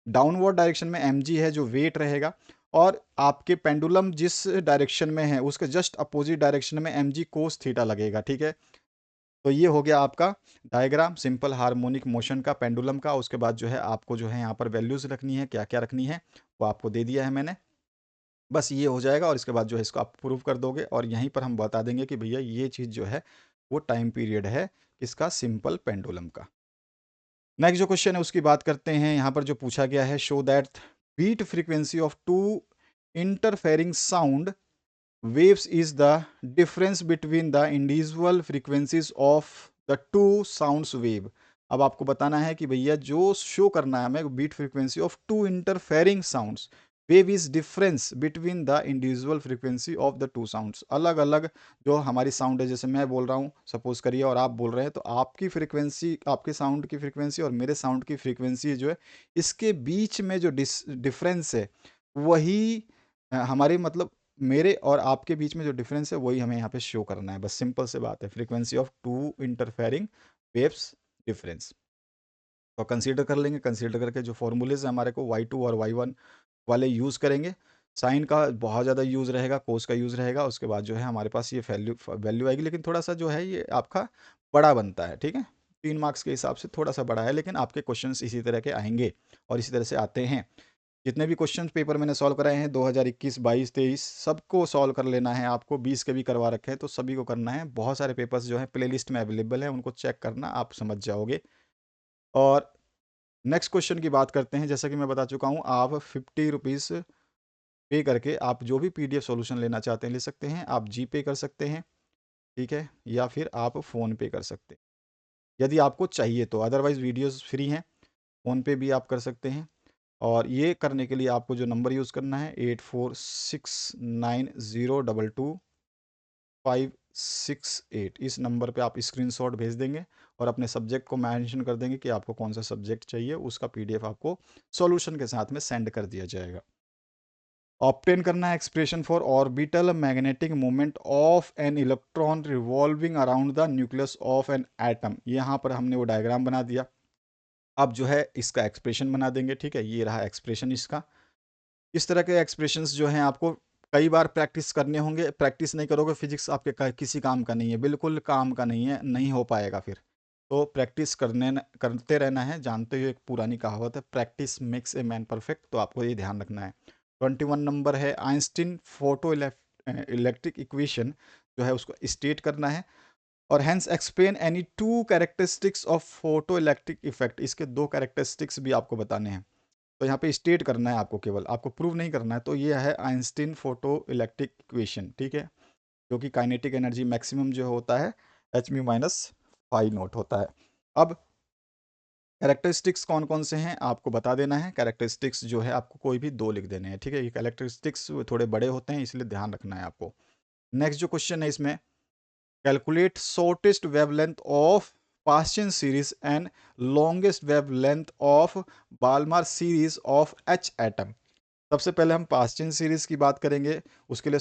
डाउनवर्ड डायरेक्शन में एम जी है जो वेट रहेगा, और आपके पेंडुलम जिस डायरेक्शन में है उसके जस्ट अपोजिट डायरेक्शन में एम जी कोस थीटा लगेगा, ठीक है। तो ये हो गया आपका डायग्राम सिंपल हार्मोनिक मोशन का पेंडुलम का। उसके बाद जो है आपको जो है यहाँ पर वैल्यूज रखनी है, क्या क्या रखनी है वो आपको दे दिया है मैंने। बस ये हो जाएगा और इसके बाद जो है इसको आप प्रूव कर दोगे, और यहीं पर हम बता देंगे कि भैया ये चीज़ जो है वो टाइम पीरियड है इसका सिंपल पेंडुलम का। नेक्स्ट जो क्वेश्चन है उसकी बात करते हैं। यहाँ पर जो पूछा गया है, show that beat frequency of two interfering sound waves is the difference between the individual frequencies of the two sounds wave। अब आपको बताना है कि भैया जो शो करना है हमें beat frequency of two interfering sounds wave is difference between the individual frequency of the two sounds. अलग अलग जो हमारी साउंड है, जैसे मैं बोल रहा हूँ सपोज करिए और आप बोल रहे हैं, तो आपकी फ्रीक्वेंसी, आपके साउंड की फ्रीक्वेंसी और मेरे साउंड की फ्रीक्वेंसी जो है इसके बीच में जो डिफरेंस है वही हमारे मतलब मेरे और आपके बीच में जो डिफरेंस है वही हमें यहाँ पे शो करना है। बस सिंपल से बात है, frequency of two interfering waves difference. तो कंसीडर कर लेंगे, कंसीडर करके जो फॉर्मूलेज हमारे को y2 और y1 वाले यूज़ करेंगे। साइन का बहुत ज़्यादा यूज़ रहेगा, कोस का यूज़ रहेगा, उसके बाद जो है हमारे पास ये वैल्यू वैल्यू आएगी, लेकिन थोड़ा सा जो है ये आपका बड़ा बनता है, ठीक है। 3 मार्क्स के हिसाब से थोड़ा सा बड़ा है, लेकिन आपके क्वेश्चन इसी तरह के आएंगे और इसी तरह से आते हैं। जितने भी क्वेश्चन पेपर मैंने सॉल्व कराए हैं 2021, 22, 23 सबको सॉल्व कर लेना है आपको। 20 के भी करवा रखे हैं तो सभी को करना है। बहुत सारे पेपर्स जो है प्लेलिस्ट में अवेलेबल है, उनको चेक करना, आप समझ जाओगे। और नेक्स्ट क्वेश्चन की बात करते हैं। जैसा कि मैं बता चुका हूँ, आप 50 रुपीज़ पे करके आप जो भी पीडीएफ सॉल्यूशन लेना चाहते हैं ले सकते हैं। आप जी पे कर सकते हैं, ठीक है, या फिर आप फ़ोन पे कर सकते हैं यदि आपको चाहिए तो। अदरवाइज़ वीडियोस फ्री हैं, फ़ोन पे भी आप कर सकते हैं। और ये करने के लिए आपको जो नंबर यूज़ करना है 8469022568, इस नंबर पे आप स्क्रीनशॉट भेज देंगे और अपने सब्जेक्ट को मेंशन कर देंगे कि आपको कौन सा सब्जेक्ट चाहिए। उसका पीडीएफ आपको सॉल्यूशन के साथ में सेंड कर दिया जाएगा। ऑब्टेन करना है expression for orbital magnetic moment of an electron revolving around the nucleus of an atom. यहाँ पर हमने वो डायग्राम बना दिया। अब जो है इसका एक्सप्रेशन बना देंगे, ठीक है। ये रहा एक्सप्रेशन इसका। इस तरह के एक्सप्रेशंस जो हैं आपको कई बार प्रैक्टिस करने होंगे। प्रैक्टिस नहीं करोगे फिजिक्स आपके किसी काम का नहीं है, बिल्कुल काम का नहीं है, नहीं हो पाएगा फिर। तो प्रैक्टिस करते रहना है। जानते हो एक पुरानी कहावत है, practice makes a man perfect, तो आपको ये ध्यान रखना है। 21 नंबर है आइंस्टीन फोटो इलेक्ट्रिक इक्वेशन जो है उसको स्टेट करना है। और hence explain any two characteristics of photo electric effect, इसके 2 कैरेक्टरिस्टिक्स भी आपको बताने हैं। तो यहाँ पे स्टेट करना है आपको, केवल आपको प्रूव नहीं करना है। तो ये है आइंस्टीन फोटो इलेक्ट्रिक इक्वेशन, ठीक है, जो कि काइनेटिक एनर्जी मैक्सिमम जो होता है h-5 होता है। अब कैरेक्टरिस्टिक्स कौन कौन से हैं आपको बता देना है। कैरेक्टरिस्टिक्स जो है आपको कोई भी 2 लिख देने हैं, ठीक है। ये कैरेक्टरिस्टिक्स थोड़े बड़े होते हैं, इसलिए ध्यान रखना है आपको। नेक्स्ट जो क्वेश्चन है इसमें, calculate shortest wavelength of Paschen series and longest wavelength of Balmer series of H atom. सबसे पहले हम पास्चियन सीरीज की बात करेंगे। उसके लिए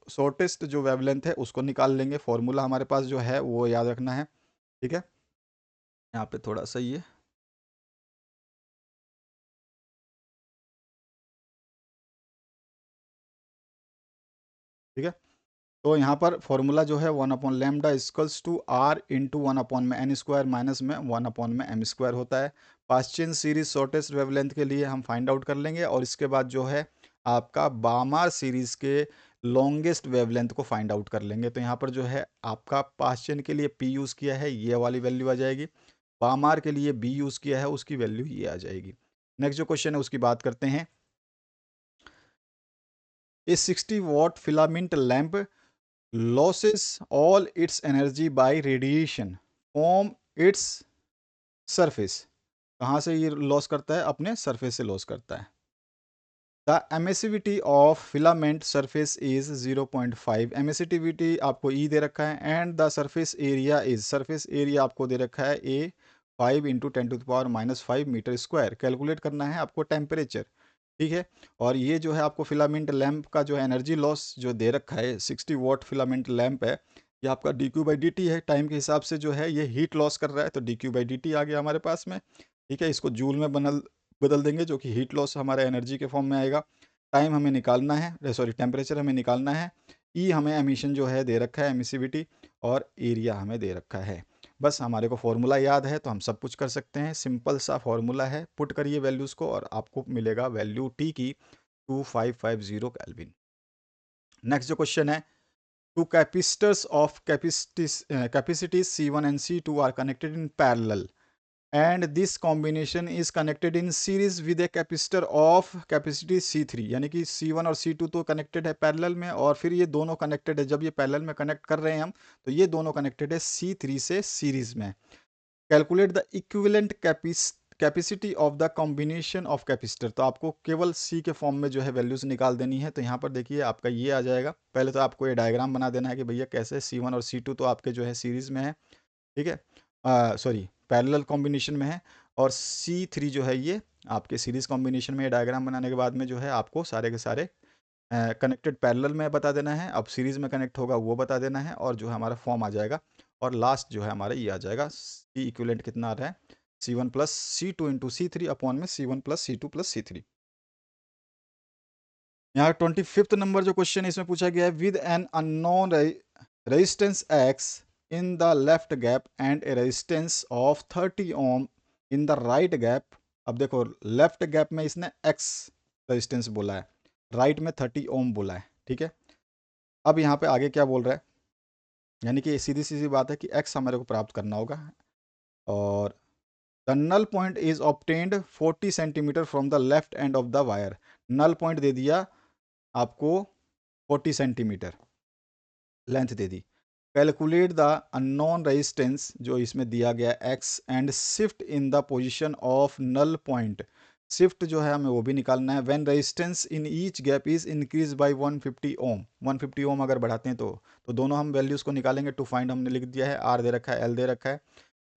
शॉर्टेस्ट जो वेवलेंथ है उसको निकाल लेंगे। फॉर्मूला हमारे पास जो है वो याद रखना है, ठीक है। यहाँ पे थोड़ा सा ये ठीक है। तो यहाँ पर फॉर्मूला जो है 1/λ इक्वल्स टू आर इंटू 1 में एन स्क्वायर माइनस में 1 में एम स्क्वायर होता है। पास्चियन सीरीज शॉर्टेस्ट वेवलेंथ के लिए हम फाइंड आउट कर लेंगे और इसके बाद जो है आपका बामार सीरीज के लॉन्गेस्ट वेवलेंथ को फाइंड आउट कर लेंगे। तो यहाँ पर जो है आपका पास्चियन के लिए पी यूज़ किया है, ये वाली वैल्यू आ जाएगी। बामार के लिए बी यूज़ किया है, उसकी वैल्यू ये आ जाएगी। नेक्स्ट जो क्वेश्चन है उसकी बात करते हैं। ए 60 watt filament lamp loses all its energy by radiation from its surface। कहाँ से ये लॉस करता है? अपने सरफेस से लॉस करता है। The emissivity of filament surface is 0.5। Emissivity आपको ई दे रखा है and the surface area is, surface area आपको दे रखा है ए 5 × 10⁻⁵ मीटर स्क्वायर। कैलकुलेट करना है आपको टेम्परेचर, ठीक है। और ये जो है आपको फिलामेंट लैंप का जो है एनर्जी लॉस जो दे रखा है 60 watt फिलामेंट लैंप है, ये आपका dQ/dt है। टाइम के हिसाब से जो है ये हीट लॉस कर रहा है, तो dQ/dt आ गया हमारे पास में, ठीक है। इसको जूल में बदल देंगे जो कि हीट लॉस हमारा एनर्जी के फॉर्म में आएगा। टाइम हमें निकालना है, सॉरी टेम्परेचर हमें निकालना है। ई हमें एमिशन जो है दे रखा है एमिसिविटी, और एरिया हमें दे रखा है। बस हमारे को फॉर्मूला याद है तो हम सब कुछ कर सकते हैं। सिंपल सा फॉर्मूला है, पुट करिए वैल्यूज़ को और आपको मिलेगा वैल्यू टी की 2550 केल्विन। नेक्स्ट जो क्वेश्चन है, two capacitors of capacitances C1 and C2 are connected in parallel and this combination is connected in series with a capacitor of capacity C3। यानी कि C1 और C2 तो कनेक्टेड है पैरेलल में, और फिर ये दोनों कनेक्टेड है। जब ये पैरेलल में कनेक्ट कर रहे हैं हम, तो ये दोनों कनेक्टेड है C3 से सीरीज में। Calculate the equivalent capacity of the combination of capacitor. तो आपको केवल सी के फॉर्म में जो है वैल्यूज निकाल देनी है। तो यहाँ पर देखिए आपका ये आ जाएगा। पहले तो आपको ये डायग्राम बना देना है कि भैया कैसे C1 और C2 तो आपके जो है सीरीज में है, ठीक है, सॉरी पैरेलल कॉम्बिनेशन में है, और C3 जो है ये आपके सीरीज कॉम्बिनेशन में। डायग्राम बनाने के बाद में जो है आपको सारे के सारे कनेक्टेड पैरेलल में बता देना है। अब सीरीज में कनेक्ट होगा वो बता देना है, और जो है हमारा फॉर्म आ जाएगा और लास्ट जो है हमारा ये आ जाएगा, सी इक्विवेलेंट कितना आ रहा है, C1 plus C2 into C3 upon में C1 plus C2 plus C3। यहाँ 25th नंबर जो क्वेश्चन है इसमें पूछा गया है, with an unknown resistance X in the left gap and a resistance of 30 ohm in the right gap. अब देखो लेफ्ट गैप में इसने X रेजिस्टेंस बोला है, राइट में 30 ओम बोला है, ठीक है। अब यहाँ पे आगे क्या बोल रहा है, यानी कि सीधी सीधी बात है कि X हमारे को प्राप्त करना होगा, और the null point is obtained 40 centimetre from the left end of the wire. Null point दे दिया आपको 40 सेंटीमीटर लेंथ दे दी। कैलकुलेट द अननोन रेजिस्टेंस जो इसमें दिया गया X and shift in the position of null point. Shift जो है हमें वो भी निकालना है। When resistance in each gap is increase by 150 ohm, 150 ohm अगर बढ़ाते हैं तो दोनों हम वैल्यूज को निकालेंगे। टू फाइंड हमने लिख दिया है, आर दे रखा है, एल दे रखा है,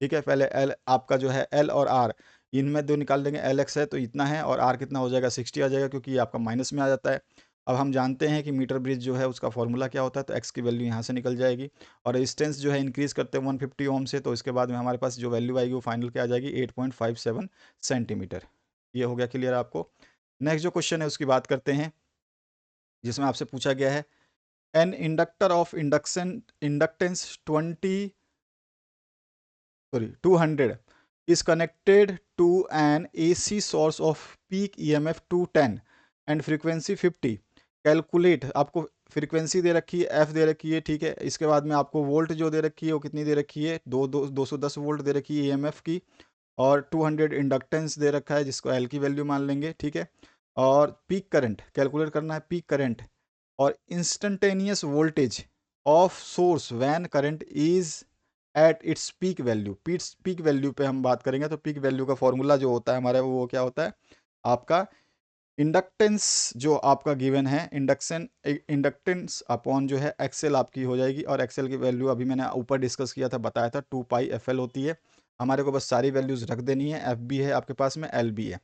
ठीक है। पहले एल आपका जो है एल और आर, इनमें दो निकाल देंगे। एल एक्स है तो इतना है, और आर कितना हो जाएगा 60 आ जाएगा, क्योंकि ये आपका माइनस में आ जाता है। अब हम जानते हैं कि मीटर ब्रिज जो है उसका फॉर्मूला क्या होता है, तो एक्स की वैल्यू यहाँ से निकल जाएगी, और रेजिस्टेंस जो है इंक्रीज करते हैं 150 ओम से, तो इसके बाद में हमारे पास जो वैल्यू आएगी वो फाइनल क्या आ जाएगी, 8.57 सेंटीमीटर। ये हो गया क्लियर आपको। नेक्स्ट जो क्वेश्चन है उसकी बात करते हैं, जिसमें आपसे पूछा गया है, an inductor of inductance 200 is connected to an AC source of peak EMF 210 and frequency 50। Calculate, आपको फ्रीक्वेंसी दे रखी है, एफ दे रखी है, ठीक है। इसके बाद में आपको वोल्ट जो दे रखी है वो कितनी दे रखी है, 210 वोल्ट दे रखी है ईएमएफ की, और 200 इंडक्टेंस दे रखा है जिसको एल की वैल्यू मान लेंगे, ठीक है। और पीक करंट कैलकुलेट करना है, पीक करंट और instantaneous voltage of source when current is at its peak value. Peak value पे हम बात करेंगे, तो पीक वैल्यू का फॉर्मूला जो होता है हमारे वो क्या होता है, आपका इंडक्टेंस जो आपका गिवन है, इंडक्टेंस अपॉन जो है एक्सएल आपकी हो जाएगी, और एक्सएल की वैल्यू अभी मैंने ऊपर डिस्कस किया था, बताया था 2πfl होती है। हमारे को बस सारी वैल्यूज रख देनी है, एफ भी है आपके पास में, एल भी है,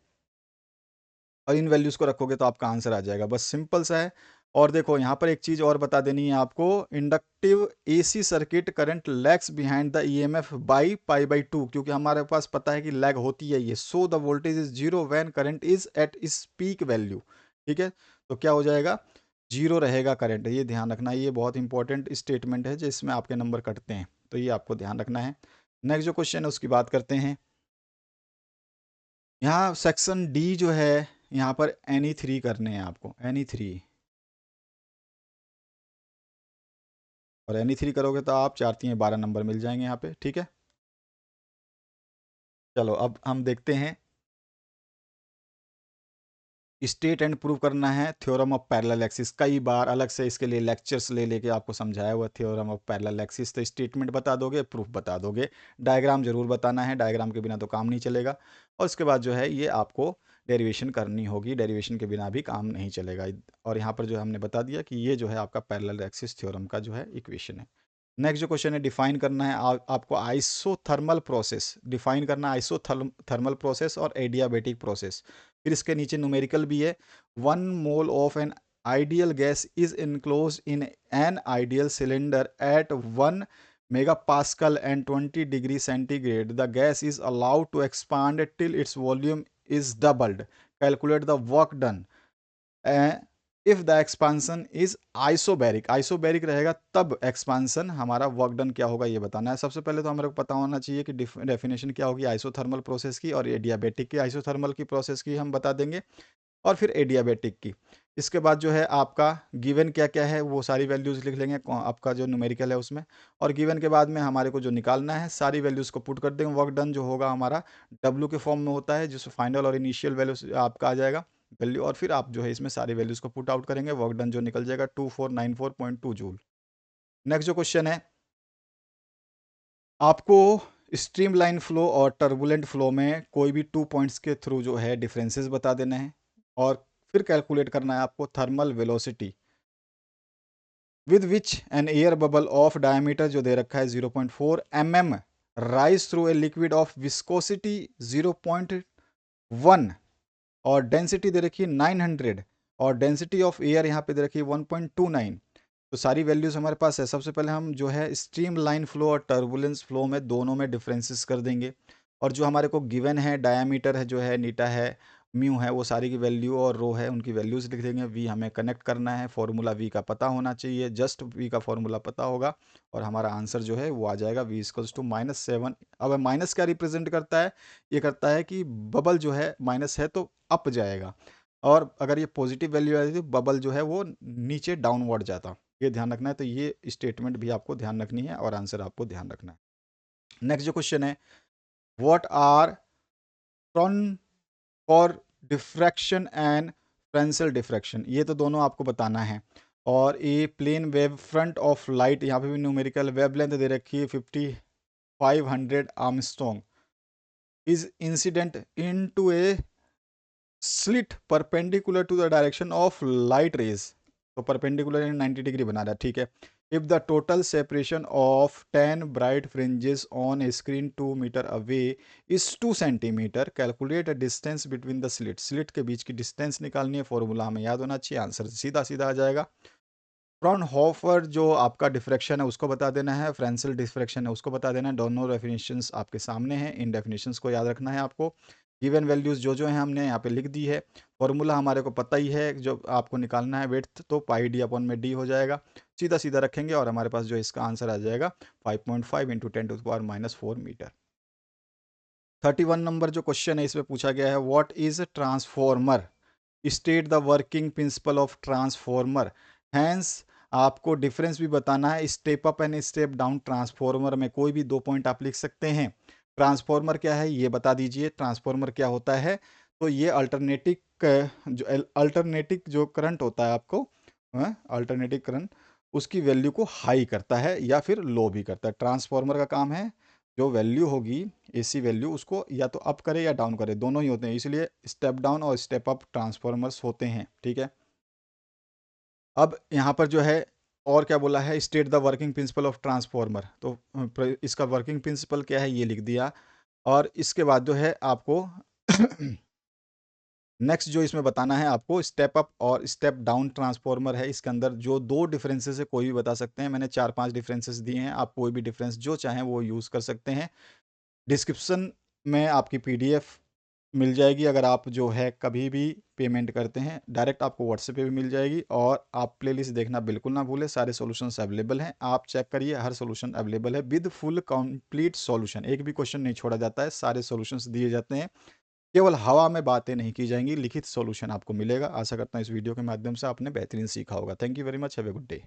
और इन वैल्यूज को रखोगे तो आपका आंसर आ जाएगा, बस सिंपल सा है। और देखो यहाँ पर एक चीज और बता देनी है आपको, inductive AC circuit current lags behind the EMF by π/2, क्योंकि हमारे पास पता है कि लैग होती है ये। So the voltage is zero when current is at its peak value, ठीक है। तो क्या हो जाएगा, जीरो रहेगा करंट, ये ध्यान रखना है, ये बहुत इंपॉर्टेंट स्टेटमेंट है जिसमें आपके नंबर कटते हैं, तो ये आपको ध्यान रखना है। नेक्स्ट जो क्वेश्चन है उसकी बात करते हैं। यहाँ सेक्शन डी जो है, यहाँ पर NE3 करने हैं आपको, NE3, और NE3 करोगे तो आप 4×3=12 नंबर मिल जाएंगे यहाँ पे, ठीक है। चलो अब हम देखते हैं, स्टेट एंड प्रूव करना है थ्योरम ऑफ पैरेलल एक्सिस। कई बार अलग से इसके लिए लेक्चर्स ले लेके आपको समझाया हुआ थ्योरम ऑफ पैरेलल एक्सिस। तो स्टेटमेंट बता दोगे, प्रूफ बता दोगे, डायग्राम जरूर बताना है, डायग्राम के बिना तो काम नहीं चलेगा। और उसके बाद जो है ये आपको डेरिवेशन करनी होगी, डेरिवेशन के बिना भी काम नहीं चलेगा। और यहाँ पर जो हमने बता दिया कि ये जो है आपका पैरेलल एक्सिस थ्योरम का जो है इक्वेशन है। नेक्स्ट जो क्वेश्चन है, डिफाइन करना है आपको आइसोथर्मल प्रोसेस, डिफाइन करना है आइसोथर्मल प्रोसेस और एडियाबेटिक प्रोसेस। फिर इसके नीचे न्यूमेरिकल भी है, 1 mole of an ideal gas is enclose in an ideal cylinder eight 1 megapascal and 20 degree centigrade. The gas is allowed to expand till its volume is doubled. Calculate the work done if the expansion is isobaric. Isobaric रहेगा तब एक्सपांसन हमारा वर्क डन क्या होगा ये बताना है। सबसे पहले तो हमारे को पता होना चाहिए कि डेफिनेशन क्या होगी आइसोथर्मल प्रोसेस की, और एडियाबेटिक की। आइसोथर्मल की प्रोसेस की हम बता देंगे, और फिर एडियाबेटिक की। इसके बाद जो है आपका गिवन क्या क्या है वो सारी वैल्यूज लिख लेंगे आपका जो न्यूमेरिकल है उसमें, और गिवन के बाद में हमारे को जो निकालना है सारी वैल्यूज को पुट कर देंगे। वर्क डन जो होगा हमारा W के फॉर्म में होता है, जिसमें फाइनल और इनिशियल वैल्यू आपका आ जाएगा वैल्यू, और फिर आप जो है इसमें सारी वैल्यूज को पुट आउट करेंगे, वर्क डन जो निकल जाएगा 2494.2 जूल। नेक्स्ट जो क्वेश्चन है, आपको स्ट्रीमलाइन फ्लो और टर्बुलेंट फ्लो में कोई भी 2 पॉइंट्स के थ्रू जो है डिफरेंसेस बता देना है, और फिर कैलकुलेट करना है आपको thermal velocity with which N air bubble of diameter जो दे रखा है 0.4 mm rise through a liquid of viscosity 0.1, और डेंसिटी दे रखी है 900, और डेंसिटी ऑफ एयर यहाँ पे दे रखी है 1.29। तो सारी वैल्यूज़ हमारे पास है। सबसे पहले हम जो है स्ट्रीम लाइन फ्लो और टर्बुलेंस फ्लो में दोनों में डिफरेंसेस कर देंगे, और जो हमारे को गिवन है डायामीटर है, जो है नीटा है, म्यू है, वो सारी की वैल्यू और रो है उनकी वैल्यूज़ लिख देंगे। वी हमें कनेक्ट करना है, फॉर्मूला वी का पता होना चाहिए, जस्ट वी का फॉर्मूला पता होगा और हमारा आंसर जो है वो आ जाएगा वी इक्वल्स टू -7। अब माइनस क्या रिप्रेजेंट करता है? ये करता है कि बबल जो है माइनस है तो अप जाएगा, और अगर ये पॉजिटिव वैल्यू आती तो बबल जो है वो नीचे डाउनवर्ड जाता। ये ध्यान रखना है, तो ये स्टेटमेंट भी आपको ध्यान रखनी है और आंसर आपको ध्यान रखना है। नेक्स्ट जो क्वेश्चन है, what are Fraunhofer diffraction and Fresnel diffraction, ये तो दोनों आपको बताना है। और ये plane wavefront of light, यहाँ पे भी न्यूमेरिकल वेव लेंथ दे रखी है 5500 angstrom, is incident in to a slit perpendicular to the direction of light rays. तो परपेंडिकुलर 90 डिग्री बना रहा है, ठीक है। If the total separation of 10 bright fringes on a screen 2 metre away is 2 centimetre, calculate a distance between the slit. Slit के बीच की डिस्टेंस निकालनी है, फॉर्मूला हमें याद होना चाहिए, आंसर सीधा सीधा आ जाएगा। फ्रॉनहोफर जो आपका डिफ्रैक्शन है उसको बता देना है, फ्रेंसल डिफ्रैक्शन है उसको बता देना है। दोनों डेफिनेशंस आपके सामने हैं, इन डेफिनेशंस को याद रखना है आपको। गिवन वैल्यूज जो जो है हमने यहाँ पे लिख दी है, फॉर्मूला हमारे को पता ही है, जो आपको निकालना है वेट तो पाई डी अपॉन में डी हो जाएगा, सीधा सीधा रखेंगे और हमारे पास जो इसका आंसर आ जाएगा 5.5 इंटू 10⁻⁴ मीटर। 31 नंबर जो क्वेश्चन है इसमें पूछा गया है, what is transformer, state the working principle of transformer. Hence आपको डिफरेंस भी बताना है, step up and step down transformer में कोई भी 2 पॉइंट आप लिख सकते हैं। ट्रांसफॉर्मर क्या है ये बता दीजिए, ट्रांसफॉर्मर क्या होता है? तो ये अल्टरनेटिक जो करंट होता है आपको, अल्टरनेटिव करंट, उसकी वैल्यू को हाई करता है या फिर लो भी करता है। ट्रांसफॉर्मर का काम है जो वैल्यू होगी एसी वैल्यू, उसको या तो अप करे या डाउन करे, दोनों ही होते हैं, इसलिए स्टेप डाउन और स्टेप अप ट्रांसफॉर्मर्स होते हैं, ठीक है। अब यहाँ पर जो है और क्या बोला है, state the working principle of transformer, तो इसका वर्किंग प्रिंसिपल क्या है ये लिख दिया। और इसके बाद जो है आपको नेक्स्ट जो इसमें बताना है आपको, स्टेप अप और स्टेप डाउन ट्रांसफॉर्मर है, इसके अंदर जो 2 डिफरेंसेस है कोई भी बता सकते हैं। मैंने 4-5 डिफरेंसेस दिए हैं, आप कोई भी डिफरेंस जो चाहें वो यूज़ कर सकते हैं। डिस्क्रिप्शन में आपकी पीडीएफ मिल जाएगी, अगर आप जो है कभी भी पेमेंट करते हैं डायरेक्ट आपको व्हाट्सएप पे भी मिल जाएगी। और आप प्लेलिस्ट देखना बिल्कुल ना भूलें, सारे सॉल्यूशंस अवेलेबल हैं, आप चेक करिए, हर सॉल्यूशन अवेलेबल है विद फुल कंप्लीट सॉल्यूशन, एक भी क्वेश्चन नहीं छोड़ा जाता है, सारे सॉल्यूशंस दिए जाते हैं। केवल हवा में बातें नहीं की जाएंगी, लिखित सॉल्यूशन आपको मिलेगा। आशा करता हूँ इस वीडियो के माध्यम से आपने बेहतरीन सीखा होगा। Thank you very much, have a good day.